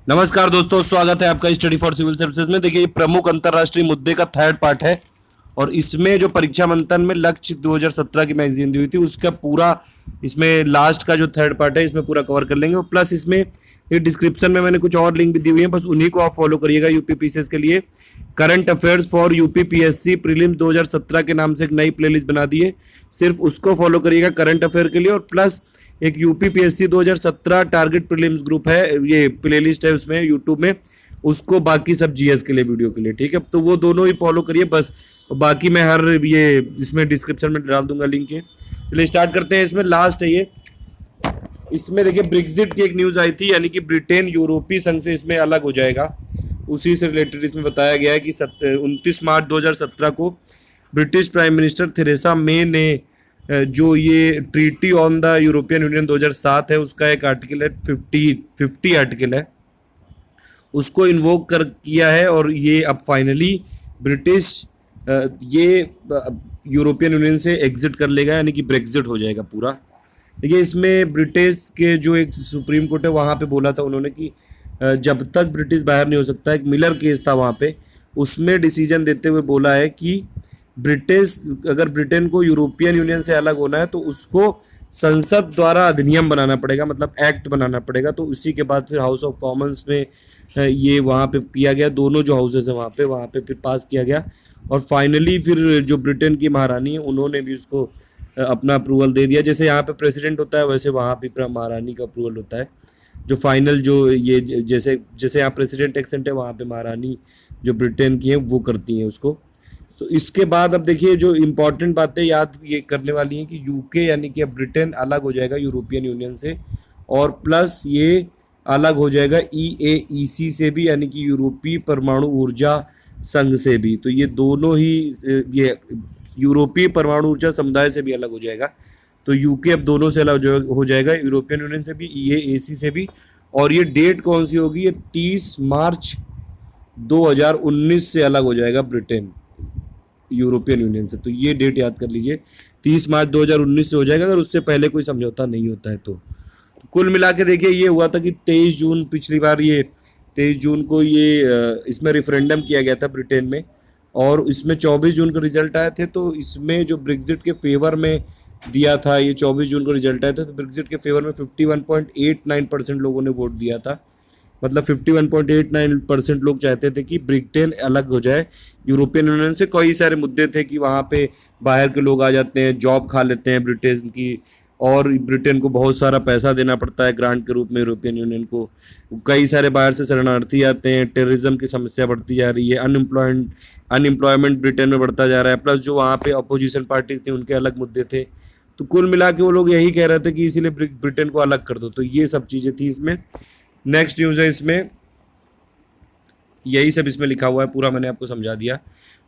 नमस्कार दोस्तों, स्वागत है आपका स्टडी फॉर सिविल सर्विसेज में। देखिए, ये प्रमुख अंतर्राष्ट्रीय मुद्दे का थर्ड पार्ट है और इसमें जो परीक्षा मंथन में लक्ष्य 2017 की मैगजीन दी हुई थी उसका पूरा इसमें लास्ट का जो थर्ड पार्ट है इसमें पूरा कवर कर लेंगे। और प्लस इसमें ये डिस्क्रिप्शन में मैंने कुछ और लिंक भी दी हुई है, बस उन्हीं को आप फॉलो करिएगा। यूपीपीसीएस के लिए current affairs for UPPSC prelims 2017 के नाम से एक नई प्लेलिस्ट बना दी है, सिर्फ उसको फॉलो करिएगा करंट अफेयर के लिए। और प्लस एक यूपीपीएससी 2017 टारगेट प्रीलिम्स ग्रुप है, ये प्लेलिस्ट है उसमें यूट्यूब में, उसको बाकी सब जीएस के लिए वीडियो के लिए, ठीक है। तो वो दोनों ही फॉलो करिए बस। बाकी मैं हर ये इसमें डिस्क्रिप्शन में डाल दूंगा लिंक है। चलिए स्टार्ट करते हैं। इसमें लास्ट है ये। इसमें देखिए ब्रेक्जिट की एक न्यूज़ आई थी, यानी कि ब्रिटेन यूरोपीय संघ से इसमें अलग हो जाएगा। उसी से रिलेटेड इसमें बताया गया है कि 29 मार्च 2017 को British prime minister Theresa May ने जो ये treaty on the European union 2007 है उसका एक आर्टिकल है, 50 आर्टिकल है, उसको इन्वोक कर किया है। और ये अब फाइनली ब्रिटिश ये यूरोपियन यूनियन से एग्जिट कर लेगा, यानी कि ब्रेक्जिट हो जाएगा पूरा। देखिए, इसमें ब्रिटिश के जो एक सुप्रीम कोर्ट है वहाँ पे बोला था उन्होंने कि जब तक ब्रिटिश बाहर नहीं हो सकता, एक मिलर केस था वहाँ पे, उसमें डिसीजन देते हुए बोला है कि ब्रिटिश अगर ब्रिटेन को यूरोपियन यूनियन से अलग होना है तो उसको संसद द्वारा अधिनियम बनाना पड़ेगा, मतलब एक्ट बनाना पड़ेगा। तो उसी के बाद फिर हाउस ऑफ कॉमन्स में ये वहाँ पे किया गया, दोनों जो हाउसेस हैं वहाँ पे फिर पास किया गया। और फाइनली फिर जो ब्रिटेन की महारानी है उन्होंने भी उसको अपना अप्रूवल दे दिया। जैसे यहाँ पे प्रेसिडेंट होता है वैसे वहाँ पे महारानी का अप्रूवल होता है। जो फाइनल जो ये जैसे जैसे यहाँ प्रेसिडेंट एक्सेंट है वहाँ पे महारानी जो ब्रिटेन की है वो करती हैं उसको। तो इसके बाद अब देखिए जो इम्पोर्टेंट बातें याद ये करने वाली हैं कि यूके यानी कि अब ब्रिटेन अलग हो जाएगा यूरोपियन यूनियन से, और प्लस ये अलग हो जाएगा ईएईसी से भी, यानी कि यूरोपीय परमाणु ऊर्जा संघ से भी। तो ये दोनों ही ये यूरोपीय परमाणु ऊर्जा समुदाय से भी अलग हो जाएगा। तो यूके अब दोनों से अलग हो जाएगा, यूरोपियन यूनियन से भी, ईएएसी से भी। और ये डेट कौन सी होगी? ये 30 मार्च 2019 से अलग हो जाएगा ब्रिटेन यूरोपियन यूनियन से। तो ये डेट याद कर लीजिए, 30 मार्च 2019 से हो जाएगा, अगर उससे पहले कोई समझौता नहीं होता है तो। कुल मिला के देखिए ये हुआ था कि 23 जून पिछली बार, ये 23 जून को ये इसमें रेफरेंडम किया गया था ब्रिटेन में, और इसमें 24 जून को रिजल्ट आए थे। तो इसमें जो ब्रेक्जिट के फेवर में दिया था, ये 24 जून को रिजल्ट आया था, तो ब्रेक्जिट के फेवर में 51.89% लोगों ने वोट दिया था। मतलब 51.89% लोग चाहते थे कि ब्रिटेन अलग हो जाए यूरोपियन यूनियन से। कई सारे मुद्दे थे कि वहाँ पे बाहर के लोग आ जाते हैं, जॉब खा लेते हैं ब्रिटेन की, और ब्रिटेन को बहुत सारा पैसा देना पड़ता है ग्रांट के रूप में यूरोपियन यूनियन को। कई सारे बाहर से शरणार्थी आते हैं, टेररिज्म की समस्या बढ़ती जा रही है, अनएम्प्लॉयमेंट ब्रिटेन में बढ़ता जा रहा है, प्लस जो वहाँ पे अपोजिशन पार्टी थी उनके अलग मुद्दे थे। तो कुल मिला के वो लोग यही कह रहे थे कि इसीलिए ब्रिटेन को अलग कर दो। तो ये सब चीज़ें थी इसमें। नेक्स्ट न्यूज़ है इसमें, यही सब इसमें लिखा हुआ है, पूरा मैंने आपको समझा दिया।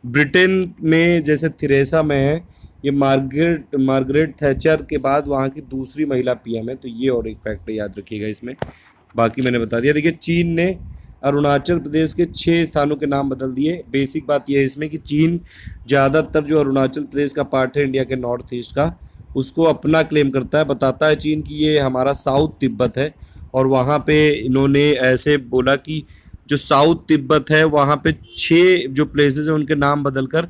ब्रिटेन में जैसे थेरेसा में है, ये मार्गरेट थैचर के बाद वहाँ की दूसरी महिला पीएम है। तो ये और एक फैक्ट याद रखिएगा इसमें, बाकी मैंने बता दिया। देखिए, चीन ने अरुणाचल प्रदेश के 6 स्थानों के नाम बदल दिए। बेसिक बात यह है इसमें कि चीन ज़्यादातर जो अरुणाचल प्रदेश का पार्ट है इंडिया के नॉर्थ ईस्ट का, उसको अपना क्लेम करता है। बताता है चीन कि ये हमारा साउथ तिब्बत है, और वहाँ पे इन्होंने ऐसे बोला कि जो साउथ तिब्बत है वहाँ पे 6 जो प्लेसेस हैं उनके नाम बदलकर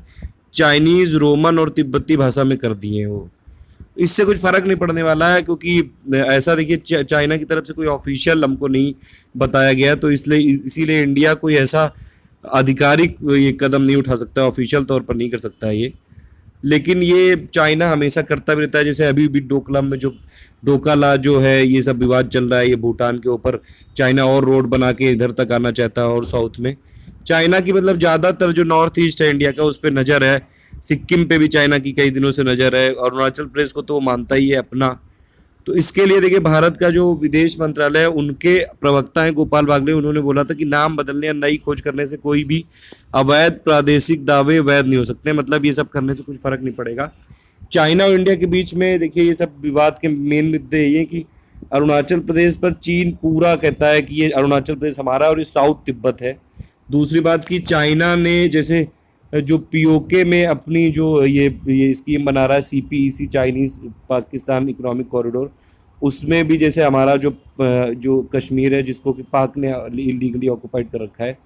चाइनीज़, रोमन और तिब्बती भाषा में कर दिए हैं वो। इससे कुछ फ़र्क नहीं पड़ने वाला है, क्योंकि ऐसा देखिए चाइना की तरफ से कोई ऑफिशियल हमको नहीं बताया गया, तो इसलिए इसीलिए इंडिया कोई ऐसा आधिकारिक ये कदम नहीं उठा सकता, ऑफिशियल तौर पर नहीं कर सकता है ये। लेकिन ये चाइना हमेशा करता भी रहता है। जैसे अभी भी डोकलाम में जो डोकाला जो है ये सब विवाद चल रहा है, ये भूटान के ऊपर चाइना और रोड बना के इधर तक आना चाहता है, और साउथ में चाइना की मतलब ज़्यादातर जो नॉर्थ ईस्ट है इंडिया का उस पर नज़र है। सिक्किम पे भी चाइना की कई दिनों से नज़र है, अरुणाचल प्रदेश को तो वो मानता ही है अपना। तो इसके लिए देखिए भारत का जो विदेश मंत्रालय है उनके प्रवक्ता हैं गोपाल बागले, उन्होंने बोला था कि नाम बदलने या नई खोज करने से कोई भी अवैध प्रादेशिक दावे वैध नहीं हो सकते। मतलब ये सब करने से कुछ फर्क नहीं पड़ेगा। चाइना और इंडिया के बीच में देखिए ये सब विवाद के मेन मुद्दे ये कि अरुणाचल प्रदेश पर चीन पूरा कहता है कि ये अरुणाचल प्रदेश हमारा और ये साउथ तिब्बत है। दूसरी बात कि चाइना ने जैसे जो पीओके में अपनी जो ये स्कीम बना रहा है CPEC, Chinese Pakistan economic corridor, उसमें भी जैसे हमारा जो कश्मीर है जिसको कि पाक ने इलीगली ऑक्युपाइड कर रखा है,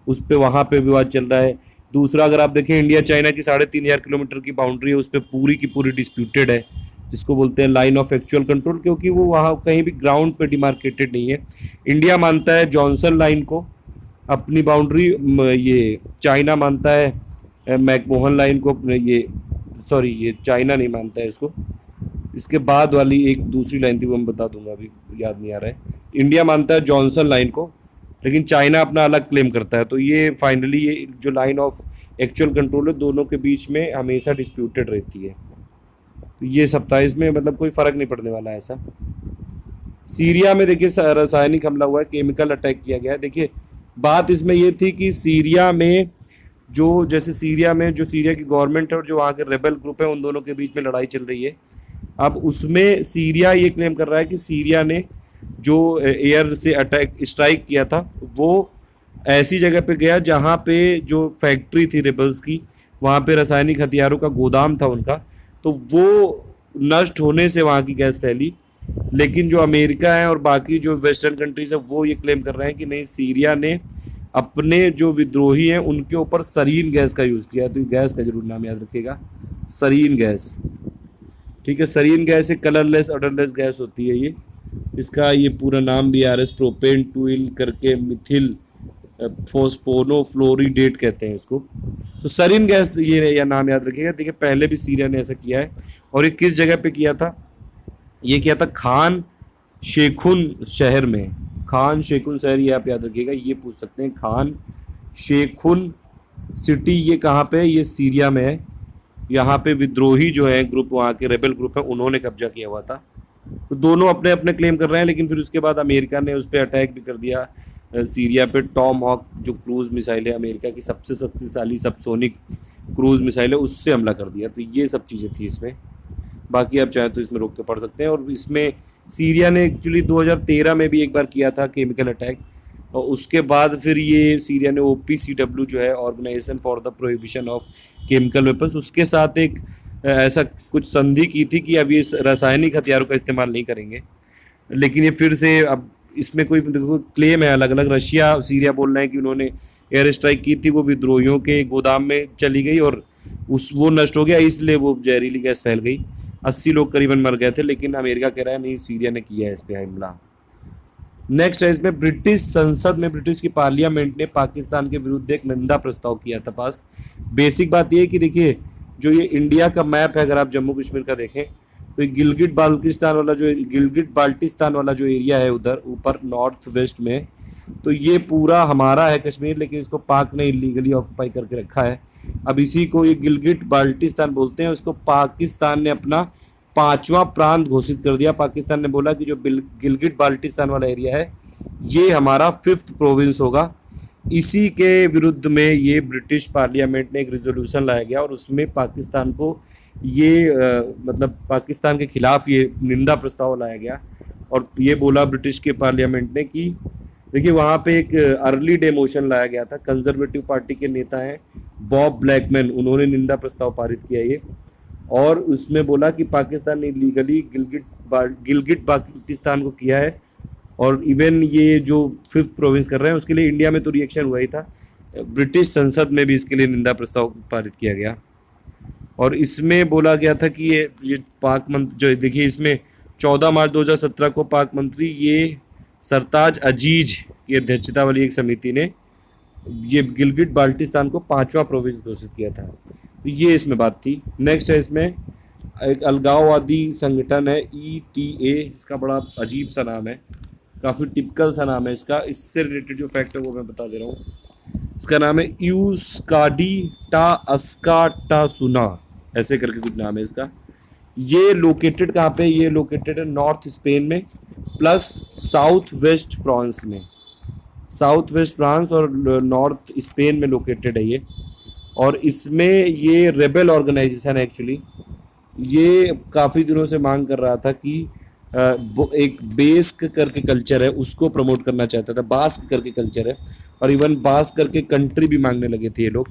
उस पे वहाँ पे विवाद चल रहा है। दूसरा अगर आप देखें, इंडिया चाइना की 3,500 किलोमीटर की बाउंड्री है, उस पर पूरी की पूरी डिस्प्यूटेड है, जिसको बोलते हैं लाइन ऑफ एक्चुअल कंट्रोल, क्योंकि वो वहाँ कहीं भी ग्राउंड पे डिमार्केटेड नहीं है। इंडिया मानता है जॉनसन लाइन को अपनी बाउंड्री, ये चाइना मानता है मैकमोहन लाइन को ये सॉरी ये चाइना नहीं मानता है इसको। इसके बाद वाली एक दूसरी लाइन थी, वो मैं बता दूंगा, अभी याद नहीं आ रहा है। इंडिया मानता है जॉनसन लाइन को, लेकिन चाइना अपना अलग क्लेम करता है। तो ये फाइनली ये जो लाइन ऑफ एक्चुअल कंट्रोल है दोनों के बीच में हमेशा डिस्प्यूटेड रहती है। तो ये सब था, इसमें मतलब कोई फ़र्क नहीं पड़ने वाला है ऐसा। सीरिया में देखिए रासायनिक हमला हुआ है, केमिकल अटैक किया गया है। देखिए बात इसमें ये थी कि सीरिया में जैसे सीरिया में जो सीरिया की गवर्नमेंट है और जो वहाँ के रेबल ग्रुप है, उन दोनों के बीच में लड़ाई चल रही है। अब उसमें सीरिया ये क्लेम कर रहा है कि सीरिया ने जो एयर से अटैक स्ट्राइक किया था वो ऐसी जगह पे गया जहाँ पे जो फैक्ट्री थी रेबल्स की, वहाँ पे रासायनिक हथियारों का गोदाम था उनका, तो वो नष्ट होने से वहाँ की गैस फैली। लेकिन जो अमेरिका है और बाकी जो वेस्टर्न कंट्रीज है वो ये क्लेम कर रहे हैं कि नहीं, सीरिया ने अपने जो विद्रोही हैं उनके ऊपर सरीन गैस का यूज़ किया। तो ये गैस का जरूर नाम याद रखिएगा, सरीन गैस। ठीक है, सरीन गैस एक कलरलेस ऑडरलेस गैस होती है ये। इसका ये पूरा नाम भी RS प्रोपेन टूइल करके मिथिल फोस्फोनोफ्लोरिडेट कहते हैं इसको। तो सरीन गैस ये या नाम याद रखिएगा। देखिए पहले भी सीरिया ने ऐसा किया है, और ये किस जगह पे किया था? ये किया था खान शेखुन शहर में। खान शेखुन शहर ये आप याद रखिएगा, ये पूछ सकते हैं। खान शेखुन सिटी ये कहाँ पे है? ये सीरिया में है। यहाँ पे विद्रोही जो है ग्रुप, वहाँ के रेबल ग्रुप है, उन्होंने कब्जा किया हुआ था। तो दोनों अपने अपने क्लेम कर रहे हैं, लेकिन फिर उसके बाद अमेरिका ने उस पर अटैक भी कर दिया सीरिया पे। टॉम हॉक जो क्रूज़ मिसाइल है, अमेरिका की सबसे शक्तिशाली सबसोनिक क्रूज़ मिसाइल है, उससे हमला कर दिया। तो ये सब चीज़ें थी इसमें। बाकी आप चाहें तो इसमें रोक के पढ़ सकते हैं। और इसमें सीरिया ने एक्चुअली 2013 में भी एक बार किया था केमिकल अटैक, और उसके बाद फिर ये सीरिया ने OPCW जो है, organisation for the prohibition of chemical weapons, उसके साथ एक ऐसा कुछ संधि की थी कि अब ये रासायनिक हथियारों का इस्तेमाल नहीं करेंगे। लेकिन ये फिर से अब इसमें कोई देखो क्लेम है अलग अलग। रशिया सीरिया बोल रहे हैं कि उन्होंने एयर स्ट्राइक की थी, वो विद्रोहियों के गोदाम में चली गई और वो नष्ट हो गया, इसलिए वो जहरीली गैस फैल गई। 80 लोग करीबन मर गए थे। लेकिन अमेरिका कह रहा है नहीं, सीरिया ने किया है इस पर हमला। नेक्स्ट है इसमें, ब्रिटिश संसद में ब्रिटिश की पार्लियामेंट ने पाकिस्तान के विरुद्ध एक निंदा प्रस्ताव किया था पास। बेसिक बात यह है कि देखिए जो ये इंडिया का मैप है, अगर आप जम्मू कश्मीर का देखें तो ये गिलगिट बाल्टिस्तान वाला जो एरिया है उधर ऊपर नॉर्थ वेस्ट में, तो ये पूरा हमारा है कश्मीर, लेकिन इसको पाक ने इलीगली ऑक्यूपाई करके रखा है। अब इसी को ये गिलगिट बाल्टिस्तान बोलते हैं। उसको पाकिस्तान ने अपना 5वां प्रांत घोषित कर दिया। पाकिस्तान ने बोला कि जो गिलगिट बाल्टिस्तान वाला एरिया है ये हमारा 5th प्रोविंस होगा। इसी के विरुद्ध में ये ब्रिटिश पार्लियामेंट ने एक रेजोल्यूशन लाया गया, और उसमें पाकिस्तान को ये मतलब पाकिस्तान के खिलाफ ये निंदा प्रस्ताव लाया गया। और ये बोला ब्रिटिश के पार्लियामेंट ने कि देखिए वहाँ पे एक अर्ली डे मोशन लाया गया था। कंजर्वेटिव पार्टी के नेता हैं बॉब ब्लैकमैन, उन्होंने निंदा प्रस्ताव पारित किया ये, और उसमें बोला कि पाकिस्तान ने लीगली गिलगिट बाल्टिस्तान को किया है, और इवन ये जो 5th प्रोविंस कर रहे हैं उसके लिए इंडिया में तो रिएक्शन हुआ ही था, ब्रिटिश संसद में भी इसके लिए निंदा प्रस्ताव पारित किया गया। और इसमें बोला गया था कि ये पाक मंत्री जो देखिए इसमें 14 मार्च 2017 को पाक मंत्री ये सरताज अजीज की अध्यक्षता वाली एक समिति ने ये गिलगिट बाल्टिस्तान को 5वां प्रोविंस घोषित किया था। तो ये इसमें बात थी। नेक्स्ट है इसमें एक अलगाववादी संगठन है ETA, इसका बड़ा अजीब सा नाम है, काफ़ी टिपिकल सा नाम है इसका। इससे रिलेटेड जो फैक्ट है वो मैं बता दे रहा हूँ। इसका नाम है यूस्काडी टा अस्का टा सुना, ऐसे करके कुछ नाम है इसका। ये लोकेटेड कहाँ पे? ये लोकेटेड है नॉर्थ स्पेन में प्लस साउथ वेस्ट फ्रांस में। साउथ वेस्ट फ्रांस और नॉर्थ स्पेन में लोकेटेड है ये। और इसमें ये रेबल ऑर्गेनाइजेशन है एक्चुअली। ये काफ़ी दिनों से मांग कर रहा था कि एक बेस्क करके कल्चर है उसको प्रमोट करना चाहता था। बास्क करके कल्चर है, और इवन बास्क करके कंट्री भी मांगने लगे थे ये लोग।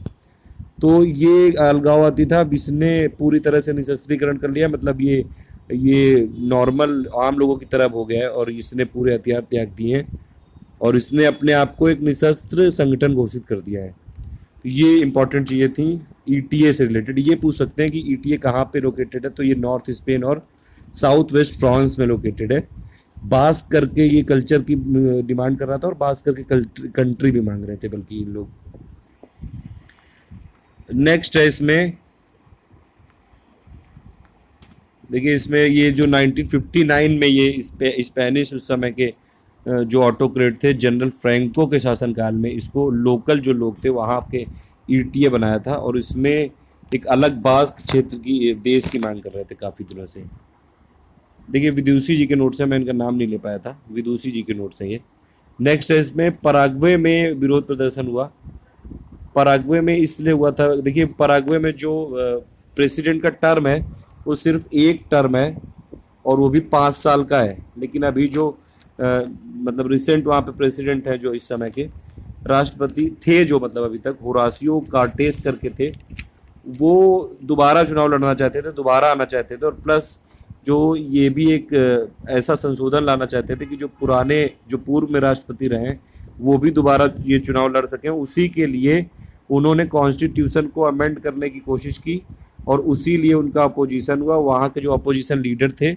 तो ये अलगाववादी था, इसने पूरी तरह से निशस्त्रीकरण कर लिया। मतलब ये ये नॉर्मल आम लोगों की तरह हो गया है और इसने पूरे हथियार त्याग दिए हैं और इसने अपने आप को एक निशस्त्र संगठन घोषित कर दिया है। तो ये इंपॉर्टेंट चीज़ें थी ईटीए से रिलेटेड। ये पूछ सकते हैं कि ईटीए कहाँ पे लोकेटेड है, तो ये नॉर्थ स्पेन और साउथ वेस्ट फ्रांस में लोकेटेड है। बास्क करके ये कल्चर की डिमांड कर रहा था और बास्क करके कंट्री भी मांग रहे थे बल्कि इन लोग। नेक्स्ट है इसमें, देखिए इसमें ये जो 1959 में ये स्पेनिश उस समय के जो ऑटोक्रेट थे जनरल फ्रैंको के शासनकाल में इसको लोकल जो लोग थे वहाँ के ईटीए बनाया था और इसमें एक अलग बास्क क्षेत्र की देश की मांग कर रहे थे काफ़ी दिनों से। देखिए विदुषी जी के नोट्स हैं, मैं इनका नाम नहीं ले पाया था, विदुषी जी के नोट्स हैं ये। नेक्स्ट है इसमें पराग्वे में विरोध प्रदर्शन हुआ। पराग्वे में इसलिए हुआ था, देखिए पराग्वे में जो प्रेसिडेंट का टर्म है वो सिर्फ एक टर्म है और वो भी 5 साल का है। लेकिन अभी जो मतलब रिसेंट वहाँ पे प्रेसिडेंट है जो इस समय के राष्ट्रपति थे जो मतलब अभी तक होरासियो कार्टेस करके थे, वो दोबारा चुनाव लड़ना चाहते थे, दोबारा आना चाहते थे और प्लस जो ये भी एक ऐसा संशोधन लाना चाहते थे कि जो पुराने जो पूर्व में राष्ट्रपति रहे वो भी दोबारा ये चुनाव लड़ सकें। उसी के लिए उन्होंने कॉन्स्टिट्यूशन को अमेंड करने की कोशिश की और उसी लिए उनका अपोजिशन हुआ। वहाँ के जो अपोजिशन लीडर थे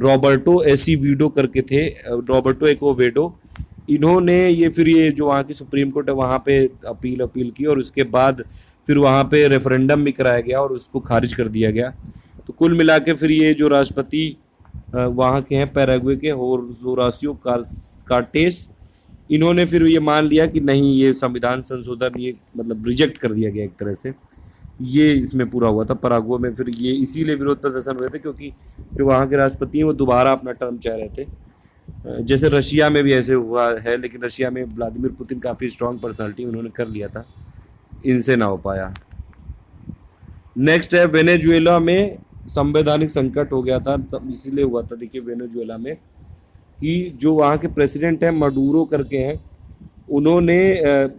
रॉबर्टो एसिविडो करके थे, रॉबर्टो एकोवेडो, इन्होंने ये फिर ये जो वहाँ की सुप्रीम कोर्ट है वहाँ पे अपील की और उसके बाद फिर वहाँ पे रेफरेंडम भी कराया गया और उसको खारिज कर दिया गया। तो कुल मिला के फिर ये जो राष्ट्रपति वहाँ के हैं पैराग्वे के होरासियो कार्टेस, इन्होंने फिर ये मान लिया कि नहीं ये संविधान संशोधन ये मतलब रिजेक्ट कर दिया गया एक तरह से। ये इसमें पूरा हुआ था पराग्वे में। फिर ये इसीलिए विरोध प्रदर्शन हुए थे क्योंकि जो वहाँ के राष्ट्रपति हैं वो दोबारा अपना टर्म चाह रहे थे। जैसे रशिया में भी ऐसे हुआ है, लेकिन रशिया में व्लादिमीर पुतिन काफ़ी स्ट्रांग पर्सनालिटी, उन्होंने कर लिया था, इनसे ना हो पाया। नेक्स्ट है वेनेजुएला में संवैधानिक संकट हो गया था, तब इसीलिए हुआ था देखिए वेनेजुएला में कि जो वहाँ के प्रेसिडेंट हैं मडूरो करके हैं, उन्होंने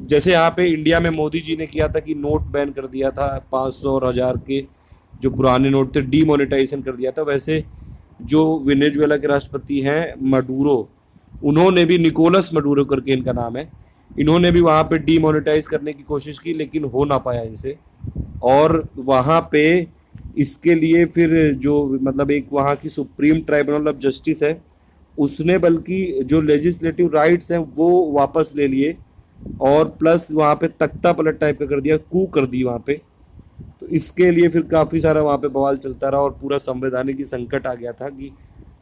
जैसे यहाँ पे इंडिया में मोदी जी ने किया था कि नोट बैन कर दिया था 500 और 1000 के जो पुराने नोट थे डीमोनेटाइजेशन कर दिया था, वैसे जो वेनेजुएला के राष्ट्रपति हैं मडूरो, उन्होंने भी निकोलस मडूरो करके इनका नाम है, इन्होंने भी वहाँ पे डीमोनेटाइज करने की कोशिश की लेकिन हो ना पाया इनसे। और वहाँ पे इसके लिए फिर जो मतलब एक वहाँ की सुप्रीम ट्राइब्यूनल ऑफ जस्टिस है उसने बल्कि जो लेजिस्लेटिव राइट्स हैं वो वापस ले लिए और प्लस वहाँ पे तख्ता पलट टाइप का कर दिया, कू कर दी वहाँ पे। तो इसके लिए फिर काफ़ी सारा वहाँ पे बवाल चलता रहा और पूरा संवैधानिक की संकट आ गया था कि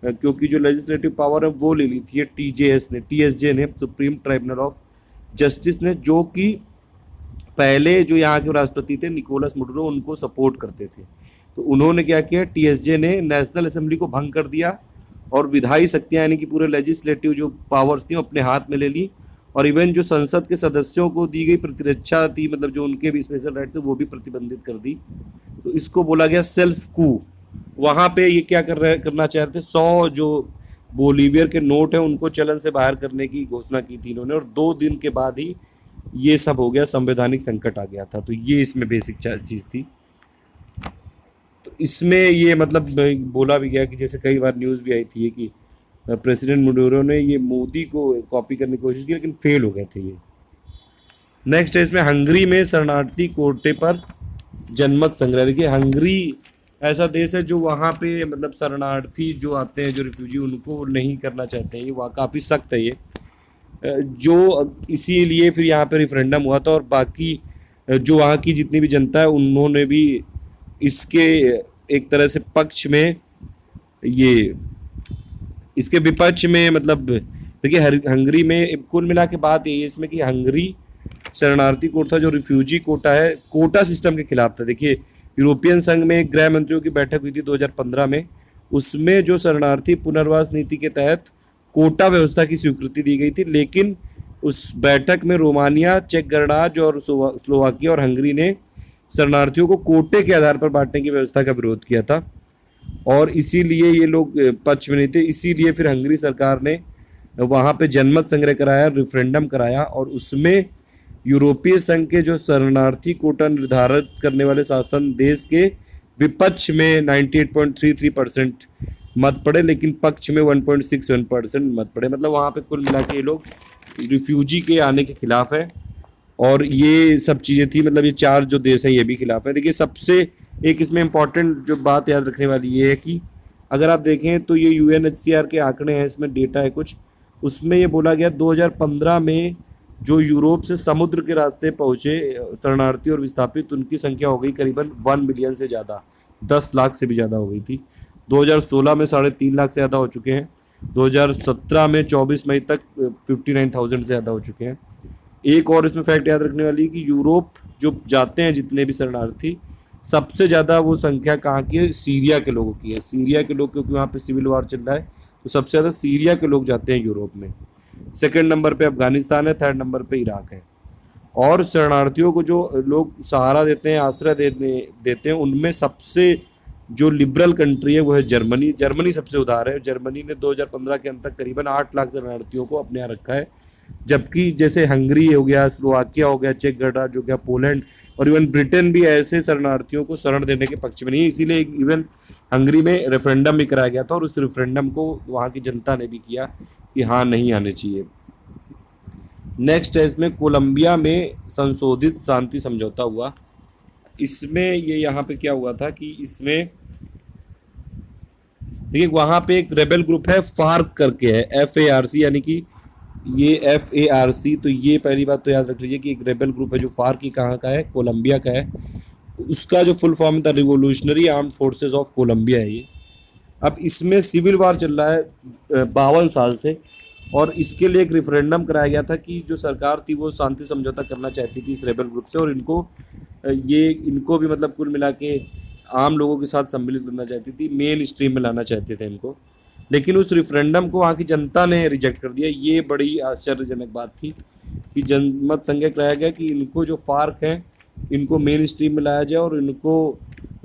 क्योंकि जो लेजिस्लेटिव पावर है वो ले ली थी टीएसजे ने, सुप्रीम ट्राइब्यूनल ऑफ जस्टिस ने, जो कि पहले जो यहाँ के राष्ट्रपति थे निकोलस मडूरो उनको सपोर्ट करते थे। तो उन्होंने क्या किया, टीएसजे ने नेशनल असेंबली को भंग कर दिया और विधायी शक्तियाँ यानी कि पूरे लेजिस्लेटिव जो पावर्स थी अपने हाथ में ले ली और इवन जो संसद के सदस्यों को दी गई प्रतिरक्षा थी, मतलब जो उनके भी स्पेशल राइट थे, वो भी प्रतिबंधित कर दी। तो इसको बोला गया सेल्फ कू। वहाँ पे ये क्या करना चाह रहे थे, 100 जो बोलीवियर के नोट हैं उनको चलन से बाहर करने की घोषणा की थी इन्होंने और 2 दिन के बाद ही ये सब हो गया, संवैधानिक संकट आ गया था। तो ये इसमें बेसिक चीज़ थी। तो इसमें ये मतलब बोला भी गया कि जैसे कई बार न्यूज़ भी आई थी कि प्रेसिडेंट मडूरो ने ये मोदी को कॉपी करने की कोशिश की लेकिन फेल हो गए थे ये। नेक्स्ट है इसमें हंगरी में शरणार्थी कोटे पर जनमत संग्रह। देखिए हंगरी ऐसा देश है जो वहाँ पे मतलब शरणार्थी जो आते हैं जो रिफ्यूजी उनको नहीं करना चाहते हैं, ये वहाँ काफ़ी सख्त है ये, जो इसीलिए फिर यहाँ पे रेफरेंडम हुआ था और बाकी जो वहाँ की जितनी भी जनता है उन्होंने भी इसके एक तरह से पक्ष में ये इसके विपक्ष में मतलब देखिए हंगरी में कुल मिला के बात यही है इसमें कि हंगरी शरणार्थी कोटा जो रिफ्यूजी कोटा है कोटा सिस्टम के खिलाफ था। देखिए यूरोपियन संघ में गृह मंत्रियों की बैठक हुई थी 2015 में, उसमें जो शरणार्थी पुनर्वास नीति के तहत कोटा व्यवस्था की स्वीकृति दी गई थी, लेकिन उस बैठक में रोमानिया, चेक गणराज्य और स्लोवाकिया और हंगरी ने शरणार्थियों को कोटे के आधार पर बांटने की व्यवस्था का विरोध किया था और इसीलिए ये लोग पक्ष में नहीं थे। इसीलिए फिर हंगरी सरकार ने वहाँ पे जनमत संग्रह कराया, रेफरेंडम कराया और उसमें यूरोपीय संघ के जो शरणार्थी कोटा निर्धारित करने वाले शासन देश के विपक्ष में 98.33% मत पड़े, लेकिन पक्ष में 1.61% मत पड़े। मतलब वहाँ पे कुल मिला के ये लोग रिफ्यूजी के आने के खिलाफ है। और ये सब चीज़ें थी, मतलब ये 4 जो देश हैं ये भी खिलाफ है। देखिए सबसे एक इसमें इम्पॉर्टेंट जो बात याद रखने वाली ये है कि अगर आप देखें तो ये UNHCR के आंकड़े हैं, इसमें डेटा है कुछ, उसमें ये बोला गया 2015 में जो यूरोप से समुद्र के रास्ते पहुँचे शरणार्थी और विस्थापित, उनकी संख्या हो गई करीबन 1 मिलियन से ज़्यादा, 10 लाख से भी ज़्यादा हो गई थी। 2016 में 3.5 लाख से ज़्यादा हो चुके हैं। 2017 में 24 मई तक 59,000 से ज़्यादा हो चुके हैं। एक और इसमें फैक्ट याद रखने वाली है कि यूरोप जो जाते हैं जितने भी शरणार्थी, सबसे ज़्यादा वो संख्या कहाँ की है? सीरिया के लोगों की है। सीरिया के लोग, क्योंकि वहाँ पे सिविल वार चल रहा है, तो सबसे ज़्यादा सीरिया के लोग जाते हैं यूरोप में। सेकंड नंबर पे अफगानिस्तान है, थर्ड नंबर पे इराक है। और शरणार्थियों को जो लोग सहारा देते हैं, आश्रय देते हैं, उनमें सबसे जो लिबरल कंट्री है वो है जर्मनी। जर्मनी सबसे उदार है। जर्मनी ने 2015 के अंत तक करीबन 8 लाख शरणार्थियों को अपने यहाँ रखा है, जबकि जैसे हंगरी हो गया, स्लोवाकिया हो गया, चेक गणराज्य हो गया, पोलैंड और इवन ब्रिटेन भी ऐसे शरणार्थियों को शरण देने के पक्ष में नहीं है। इसीलिए इवन हंगरी में रेफरेंडम भी कराया गया था और उस रेफरेंडम को वहाँ की जनता ने भी किया कि हाँ नहीं आने चाहिए। नेक्स्ट है इसमें कोलंबिया में संशोधित शांति समझौता हुआ। इसमें ये यहाँ पे क्या हुआ था कि इसमें देखिए वहाँ पे एक रेबल ग्रुप है, फार्क करके है, FARC, यानी कि ये FARC। तो ये पहली बात तो याद रख लीजिए कि एक रेबल ग्रुप है जो फार्क की कहाँ का है? कोलंबिया का है। उसका जो फुल फॉर्म था revolutionary armed forces of Colombia है ये। अब इसमें सिविल वार चल रहा है 52 साल से, और इसके लिए एक रेफरेंडम कराया गया था कि जो सरकार थी वो शांति समझौता करना चाहती थी इस रेबल ग्रुप से, और इनको भी मतलब कुल मिला के आम लोगों के साथ सम्मिलित करना चाहती थी, मेन स्ट्रीम में लाना चाहते थे इनको। लेकिन उस रेफरेंडम को वहाँ की जनता ने रिजेक्ट कर दिया। ये बड़ी आश्चर्यजनक बात थी कि जनमत संग्रह कराया गया कि इनको जो फार्क हैं इनको मेन स्ट्रीम में लाया जाए और इनको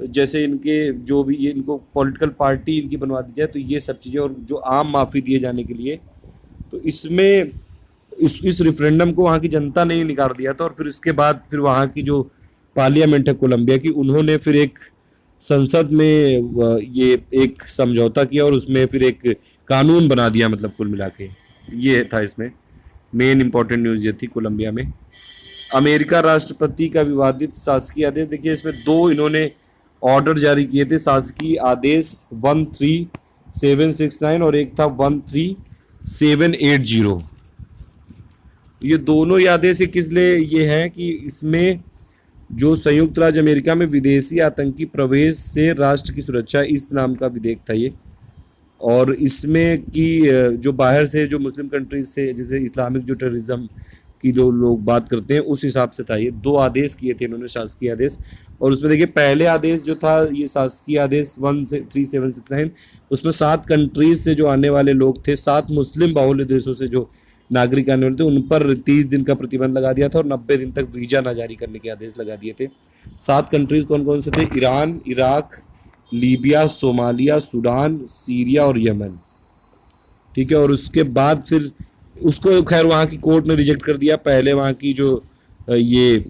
जैसे इनके जो भी ये इनको पॉलिटिकल पार्टी इनकी बनवा दी जाए। तो ये सब चीज़ें, और जो आम माफ़ी दिए जाने के लिए, तो इसमें इस रेफरेंडम को वहाँ की जनता ने ही निकाल दिया था। और फिर इसके बाद फिर वहाँ की जो पार्लियामेंट है कोलंबिया की, उन्होंने फिर एक संसद में ये एक समझौता किया और उसमें फिर एक कानून बना दिया। मतलब कुल मिला के ये था इसमें मेन इंपॉर्टेंट न्यूज़ ये थी कोलंबिया में। अमेरिका राष्ट्रपति का विवादित शासकीय आदेश, देखिए इसमें 2 इन्होंने ऑर्डर जारी किए थे, शासकीय आदेश 13769 और एक था 13780। ये दोनों ही आदेश किस लिए ये हैं कि इसमें जो संयुक्त राज्य अमेरिका में विदेशी आतंकी प्रवेश से राष्ट्र की सुरक्षा, इस नाम का विधेयक था ये। और इसमें कि जो बाहर से जो मुस्लिम कंट्रीज से जैसे इस्लामिक जो टेररिज्म की जो लोग बात करते हैं उस हिसाब से था ये। 2 आदेश किए थे इन्होंने शासकीय आदेश। और उसमें देखिए पहले आदेश जो था ये शासकीय आदेश 13769, उसमें 7 कंट्रीज से जो आने वाले लोग थे, 7 मुस्लिम बाहुल्य देशों से जो नागरिक आने वाले थे, उन पर 30 दिन का प्रतिबंध लगा दिया था और 90 दिन तक वीजा ना जारी करने के आदेश लगा दिए थे। 7 कंट्रीज कौन कौन से थे? Iran, Iraq, Libya, Somalia, Sudan, Syria और यमन। ठीक है। और उसके बाद फिर उसको खैर वहाँ की कोर्ट ने रिजेक्ट कर दिया। पहले वहाँ की जो ये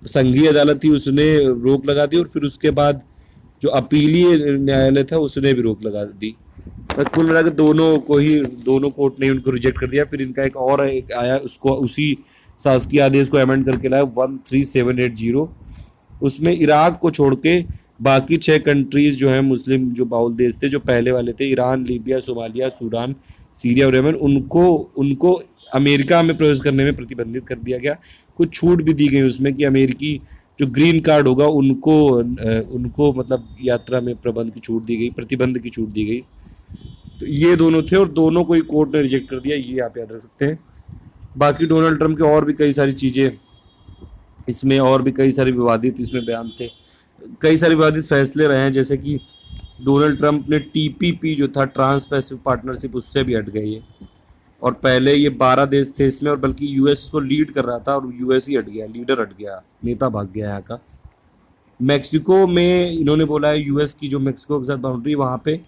संघीय अदालत थी उसने रोक लगा दी और फिर उसके बाद जो अपीलीय न्यायालय था उसने भी रोक लगा दी। कुल मिला के दोनों कोर्ट ने उनको रिजेक्ट कर दिया। फिर इनका एक आया, उसको उसी शासकीय आदेश को अमेंड करके लाया 13780। उसमें इराक को छोड़ के बाकी 6 कंट्रीज जो हैं मुस्लिम जो बाहुल देश थे, जो पहले वाले थे, Iran, Libya, Somalia, Sudan, Syria और यमन, उनको अमेरिका में प्रवेश करने में प्रतिबंधित कर दिया गया। कुछ छूट भी दी गई उसमें कि अमेरिकी जो ग्रीन कार्ड होगा उनको मतलब यात्रा में प्रतिबंध की छूट दी गई। तो ये दोनों थे और दोनों को ही कोर्ट ने रिजेक्ट कर दिया, ये आप याद रख सकते हैं। बाकी डोनाल्ड ट्रंप के और भी कई सारी चीज़ें इसमें, और भी कई सारे विवादित इसमें बयान थे, कई सारे विवादित फैसले रहे हैं। जैसे कि डोनाल्ड ट्रंप ने TPP जो था ट्रांस पैसिफिक पार्टनरशिप, उससे भी हट गए ये। और पहले ये 12 देश थे इसमें और बल्कि US को लीड कर रहा था और US ही हट गया, लीडर हट गया, नेता भाग गया यहाँ का। मैक्सिको में इन्होंने बोला है US की जो मैक्सिको के साथ बाउंड्री, वहाँ पे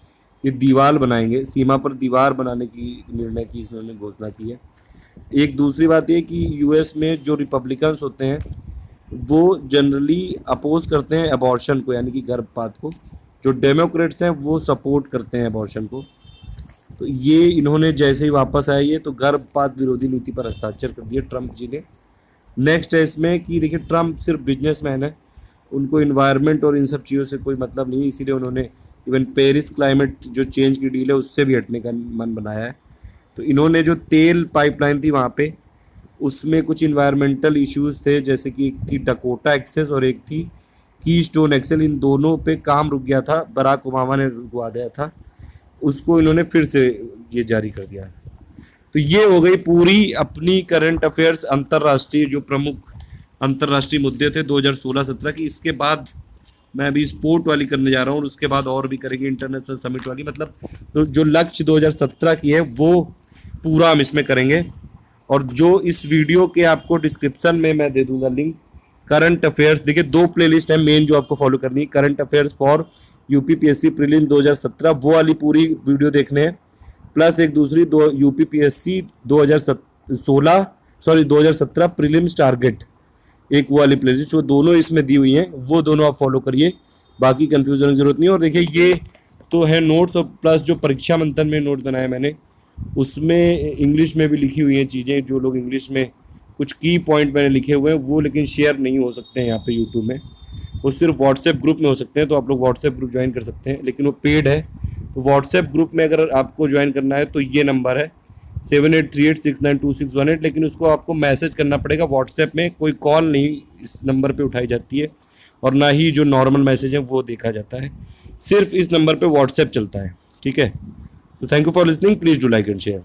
ये दीवार बनाएंगे, सीमा पर दीवार बनाने की निर्णय की इन्होंने घोषणा की है। एक दूसरी बात ये कि US में जो रिपब्लिकन्स होते हैं वो जनरली अपोज करते हैं अबॉर्शन को, यानी कि गर्भपात को। जो डेमोक्रेट्स हैं वो सपोर्ट करते हैं अबॉर्शन को। तो ये इन्होंने जैसे ही वापस आए ये, तो गर्भपात विरोधी नीति पर हस्ताक्षर कर दिए ट्रम्प जी ने। नेक्स्ट है इसमें कि देखिए ट्रम्प सिर्फ बिजनेसमैन है, उनको इन्वायरमेंट और इन सब चीज़ों से कोई मतलब नहीं, इसीलिए उन्होंने इवन पेरिस क्लाइमेट जो चेंज की डील है उससे भी हटने का मन बनाया है। तो इन्होंने जो तेल पाइपलाइन थी वहाँ पे, उसमें कुछ इन्वायरमेंटल इश्यूज थे, जैसे कि एक थी डकोटा एक्सेस और एक थी कीस्टोन एक्सेल। इन दोनों पे काम रुक गया था, बराक ओबामा ने रुकवा दिया था, उसको इन्होंने फिर से ये जारी कर दिया। तो ये हो गई पूरी अपनी करंट अफेयर्स, अंतर्राष्ट्रीय जो प्रमुख अंतर्राष्ट्रीय मुद्दे थे 2016-17 की। इसके बाद मैं अभी स्पोर्ट वाली करने जा रहा हूँ और उसके बाद और भी करेंगे इंटरनेशनल समिट वाली। मतलब तो जो लक्ष्य 2017 की है वो पूरा हम इसमें करेंगे। और जो इस वीडियो के आपको डिस्क्रिप्शन में मैं दे दूंगा लिंक, करंट अफेयर्स, देखिए 2 प्लेलिस्ट है मेन जो आपको फॉलो करनी है। Current affairs for UPPSC prelim 2017 वो वाली पूरी वीडियो देखने हैं, प्लस एक दूसरी दो यूपीपीएससी 2017 प्रीलिम्स टारगेट, एक वो वाली प्लेलिस्ट, वो दोनों इसमें दी हुई हैं, वो दोनों आप फॉलो करिए, बाकी कंफ्यूज होने की जरूरत नहीं है। और देखिए ये तो है नोट्स, और प्लस जो परीक्षा मंथन में नोट बनाए मैंने, उसमें इंग्लिश में भी लिखी हुई हैं चीज़ें। जो लोग इंग्लिश में कुछ की पॉइंट मैंने लिखे हुए हैं वो लेकिन शेयर नहीं हो सकते हैं यहाँ पे यूट्यूब में, वो सिर्फ व्हाट्सएप ग्रुप में हो सकते हैं। तो आप लोग व्हाट्सएप ग्रुप ज्वाइन कर सकते हैं, लेकिन वो पेड है। तो व्हाट्सएप ग्रुप में अगर आपको ज्वाइन करना है तो ये नंबर है 7838692618, लेकिन उसको आपको मैसेज करना पड़ेगा व्हाट्सएप में, कोई कॉल नहीं इस नंबर पे उठाई जाती है, और ना ही जो नॉर्मल मैसेज है वो देखा जाता है, सिर्फ इस नंबर पे व्हाट्सएप चलता है। ठीक है, तो thank you for listening, please do like and share.